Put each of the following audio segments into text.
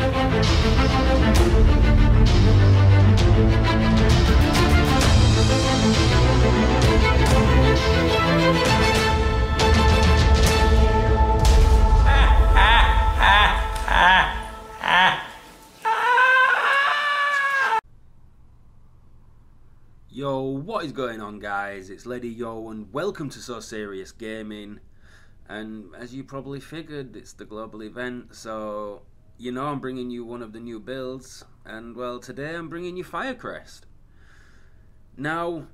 Yo, what is going on, guys? It's Lady Yo and welcome to So Serious Gaming. And as you probably figured, it's the global event, so you know I'm bringing you one of the new builds. And well, today I'm bringing you FIRECREST. Now,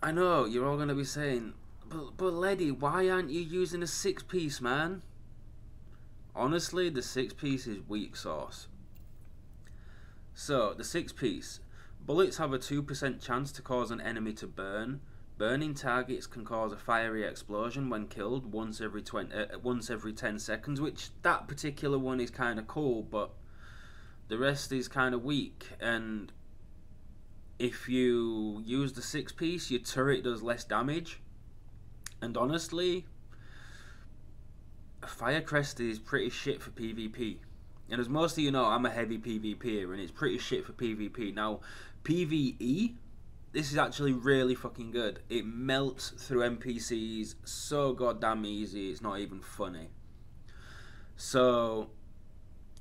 I know you're all going to be saying, but Lady, why aren't you using a 6-piece, man? Honestly, the 6-piece is weak sauce. So, the 6-piece. Bullets have a 2% chance to cause an enemy to burn. Burning targets can cause a fiery explosion when killed once every 10 seconds, which that particular one is kind of cool, but the rest is kind of weak. And if you use the 6-piece, your turret does less damage. And honestly, FIRECREST is pretty shit for PvP. And as most of you know, I'm a heavy PvPer, and it's pretty shit for PvP. Now, PvE, this is actually really fucking good. It melts through NPCs so goddamn easy, it's not even funny. So,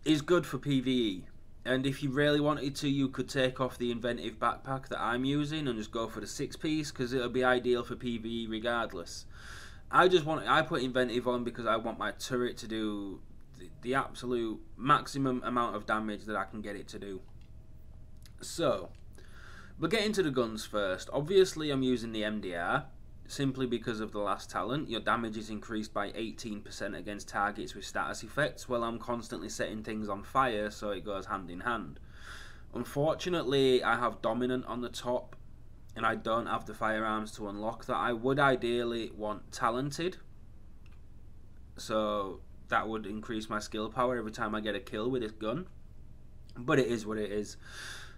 it's good for PvE. And if you really wanted to, you could take off the inventive backpack that I'm using and just go for the 6-piece, because it'll be ideal for PvE regardless. I put inventive on because I want my turret to do the absolute maximum amount of damage that I can get it to do. So, we'll get into the guns first. Obviously, I'm using the MDR, simply because of the last talent. Your damage is increased by 18% against targets with status effects, while I'm constantly setting things on fire, so it goes hand in hand. Unfortunately, I have Dominant on the top, and I don't have the firearms to unlock that. I would ideally want Talented, so that would increase my skill power every time I get a kill with this gun, but it is what it is.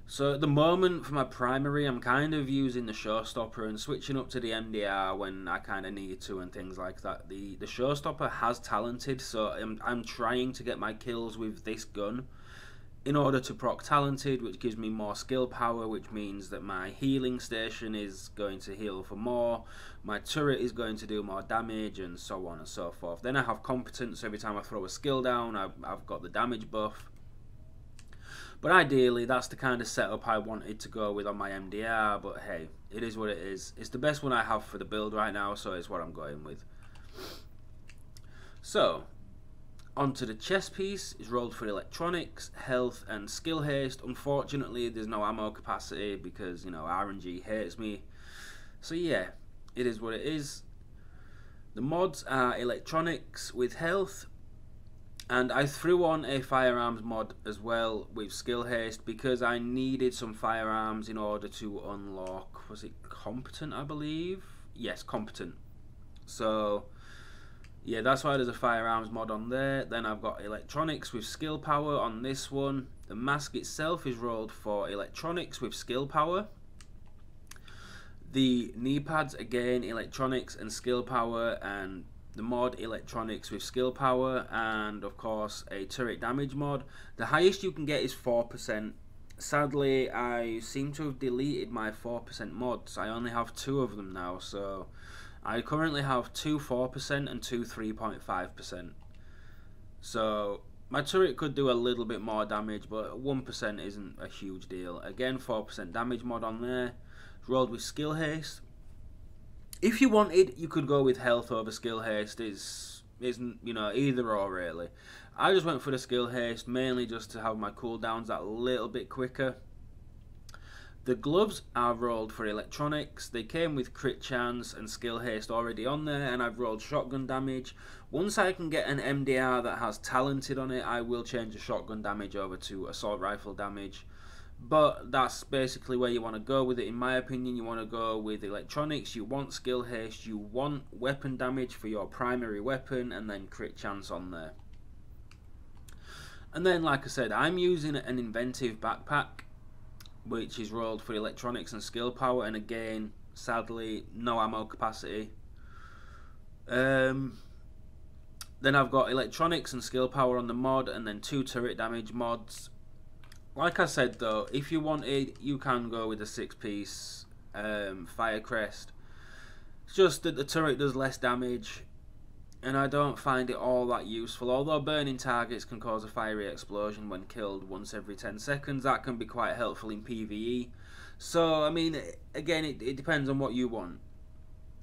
So at the moment, for my primary, I'm kind of using the Showstopper and switching up to the MDR when I kind of need to and things like that. The Showstopper has Talented, so I'm trying to get my kills with this gun in order to proc Talented, which gives me more skill power, which means that my healing station is going to heal for more, my turret is going to do more damage, and so on and so forth. Then I have Competence. Every time I throw a skill down, I've got the damage buff. But ideally, that's the kind of setup I wanted to go with on my MDR, but hey, it is what it is. It's the best one I have for the build right now, so it's what I'm going with. So, onto the chest piece is rolled for electronics, health, and skill haste. Unfortunately, there's no ammo capacity because, you know, RNG hates me. So yeah, it is what it is. The mods are electronics with health, and I threw on a firearms mod as well with skill haste because I needed some firearms in order to unlock, was it competent, I believe? Yes, competent. So yeah, that's why there's a firearms mod on there. Then I've got electronics with skill power on this one. The mask itself is rolled for electronics with skill power. The knee pads, again, electronics and skill power, and the mod electronics with skill power, and of course a turret damage mod. The highest you can get is 4%. Sadly, I seem to have deleted my 4% mods. I only have 2 of them now, so I currently have 2 4% and 2 3.5%. So my turret could do a little bit more damage, but 1% isn't a huge deal. Again, 4% damage mod on there. It's rolled with skill haste. If you wanted, you could go with health over skill haste. Isn't, you know, either or really. I just went for the skill haste, mainly just to have my cooldowns that little bit quicker. The gloves are rolled for electronics. They came with crit chance and skill haste already on there, and I've rolled shotgun damage. Once I can get an MDR that has Talented on it, I will change the shotgun damage over to assault rifle damage. But that's basically where you want to go with it, in my opinion. You want to go with electronics, you want skill haste, you want weapon damage for your primary weapon, and then crit chance on there. And then, like I said, I'm using an inventive backpack, which is rolled for electronics and skill power, and again, sadly, no ammo capacity. Then I've got electronics and skill power on the mod, and then 2 turret damage mods. Like I said though, if you wanted, you can go with a 6-piece FIRECREST. It's just that the turret does less damage, and I don't find it all that useful. Although burning targets can cause a fiery explosion when killed once every 10 seconds, that can be quite helpful in PvE. So I mean, again, it depends on what you want.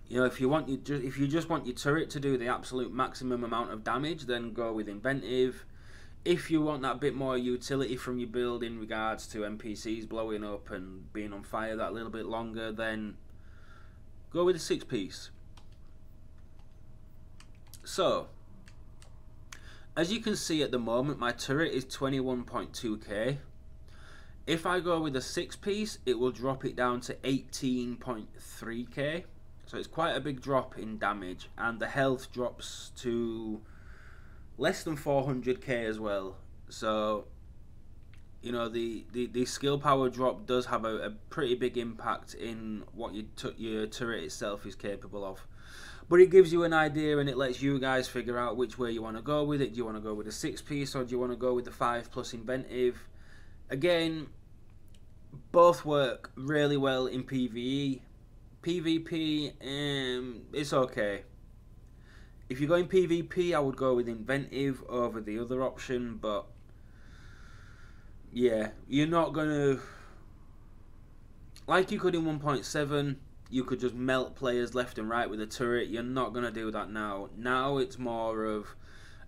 You know, if you just want your turret to do the absolute maximum amount of damage, then go with inventive. If you want that bit more utility from your build in regards to NPCs blowing up and being on fire that little bit longer, then go with a 6-piece. So, as you can see at the moment, my turret is 21.2k. If I go with a 6-piece, it will drop it down to 18.3k. So it's quite a big drop in damage, and the health drops to less than 400k as well. So, you know, the skill power drop does have a pretty big impact in what your turret itself is capable of. But it gives you an idea, and it lets you guys figure out which way you want to go with it. Do you want to go with a 6-piece, or do you want to go with the 5+ inventive? Again, both work really well in PvE. PvP, it's okay. If you're going PvP, I would go with inventive over the other option, but yeah, you're not gonna, like you could in 1.7, you could just melt players left and right with a turret. You're not gonna do that now. Now it's more of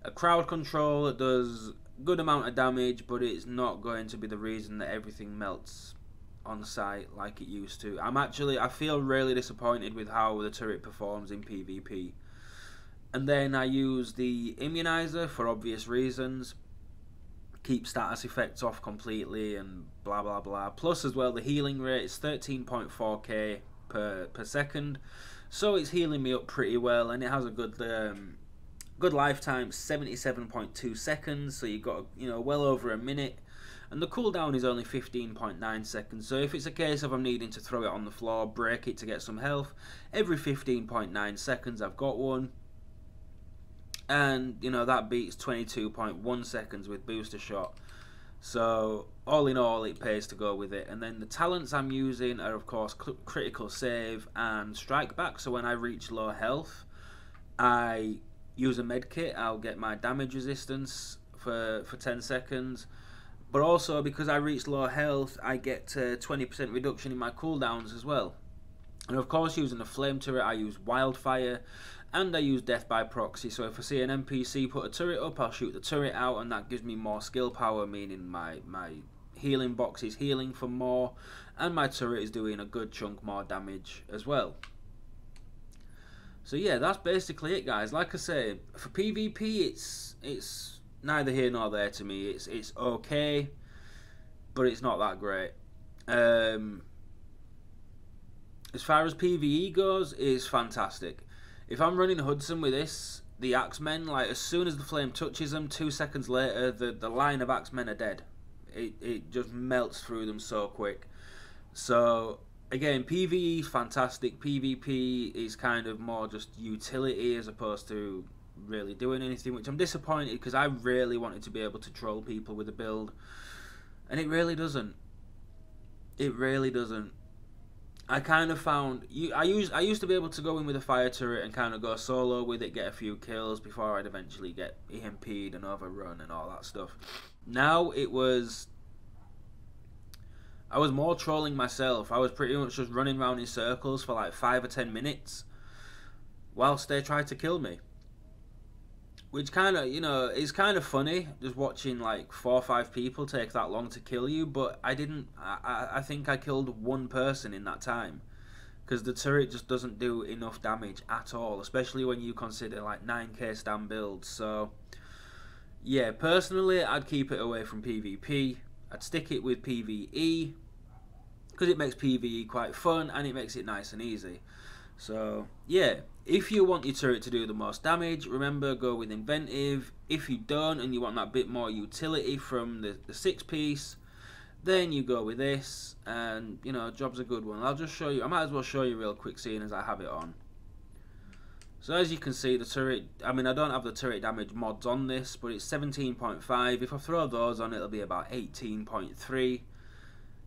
a crowd control that does good amount of damage, but it's not going to be the reason that everything melts on site like it used to. I feel really disappointed with how the turret performs in PvP. And then I use the immunizer for obvious reasons. Keep status effects off completely and blah blah blah. Plus as well, the healing rate is 13.4k per second, so it's healing me up pretty well, and it has a good lifetime, 77.2 seconds. So you've got, you know, well over a minute. And the cooldown is only 15.9 seconds, so if it's a case of I'm needing to throw it on the floor, break it to get some health, every 15.9 seconds I've got one. And, you know, that beats 22.1 seconds with booster shot. So, all in all, it pays to go with it. And then the talents I'm using are, of course, critical save and strike back. So when I reach low health, I use a med kit. I'll get my damage resistance for 10 seconds. But also, because I reach low health, I get 20% reduction in my cooldowns as well. And of course, using a flame turret, I use wildfire, and I use death by proxy. So if I see an NPC put a turret up, I'll shoot the turret out, and that gives me more skill power, meaning my healing box is healing for more, and my turret is doing a good chunk more damage as well. So yeah, that's basically it, guys. Like I say, for PvP, it's neither here nor there to me. It's okay, but it's not that great. As far as PvE goes, it's fantastic. If I'm running Hudson with this, the Axemen, like as soon as the flame touches them, 2 seconds later, the line of Axemen are dead. It just melts through them so quick. So again, PvE is fantastic. PvP is kind of more just utility as opposed to really doing anything, which I'm disappointed, because I really wanted to be able to troll people with a build, and it really doesn't. It really doesn't. I kind of found I used to be able to go in with a fire turret and kind of go solo with it, get a few kills before I'd eventually get EMP'd and overrun and all that stuff. Now I was more trolling myself. I was pretty much just running around in circles for like 5 or 10 minutes whilst they tried to kill me. Which kind of, you know, is kind of funny, just watching like 4 or 5 people take that long to kill you, but I didn't, I think I killed 1 person in that time, because the turret just doesn't do enough damage at all, especially when you consider like 9k stand builds. So yeah, personally, I'd keep it away from PvP. I'd stick it with PvE, because it makes PvE quite fun, and it makes it nice and easy. So yeah, if you want your turret to do the most damage, remember, go with inventive. If you don't, and you want that bit more utility from the 6-piece, then you go with this, and you know, job's a good one. I'll just show you, I might as well show you real quick, seeing as I have it on. So as you can see, the turret, I mean, I don't have the turret damage mods on this, but it's 17.5. If I throw those on, it'll be about 18.3.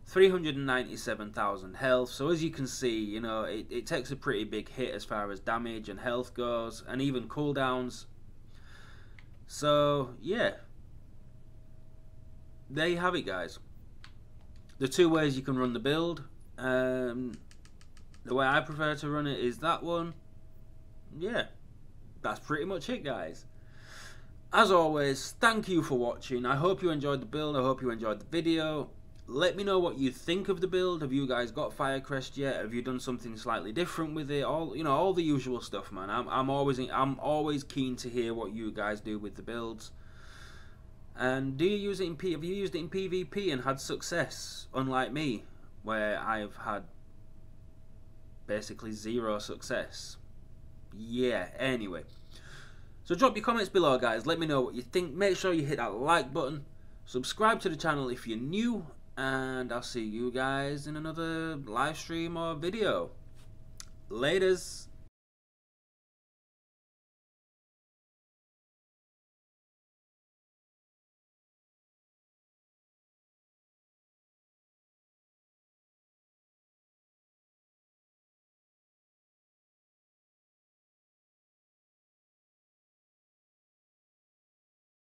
397,000 health. So as you can see, you know, it takes a pretty big hit as far as damage and health goes, and even cooldowns. So yeah, there you have it, guys. The two ways you can run the build. The way I prefer to run it is that one. Yeah, that's pretty much it, guys. As always, thank you for watching. I hope you enjoyed the build. I hope you enjoyed the video. Let me know what you think of the build. Have you guys got FIRECREST yet? Have you done something slightly different with it? All, you know, all the usual stuff, man. I'm always keen to hear what you guys do with the builds. And do you use it in have you used it in PvP and had success, unlike me, where I've had basically zero success? Yeah, anyway. So drop your comments below, guys. Let me know what you think. Make sure you hit that like button. Subscribe to the channel if you're new. And I'll see you guys in another live stream or video. Laters.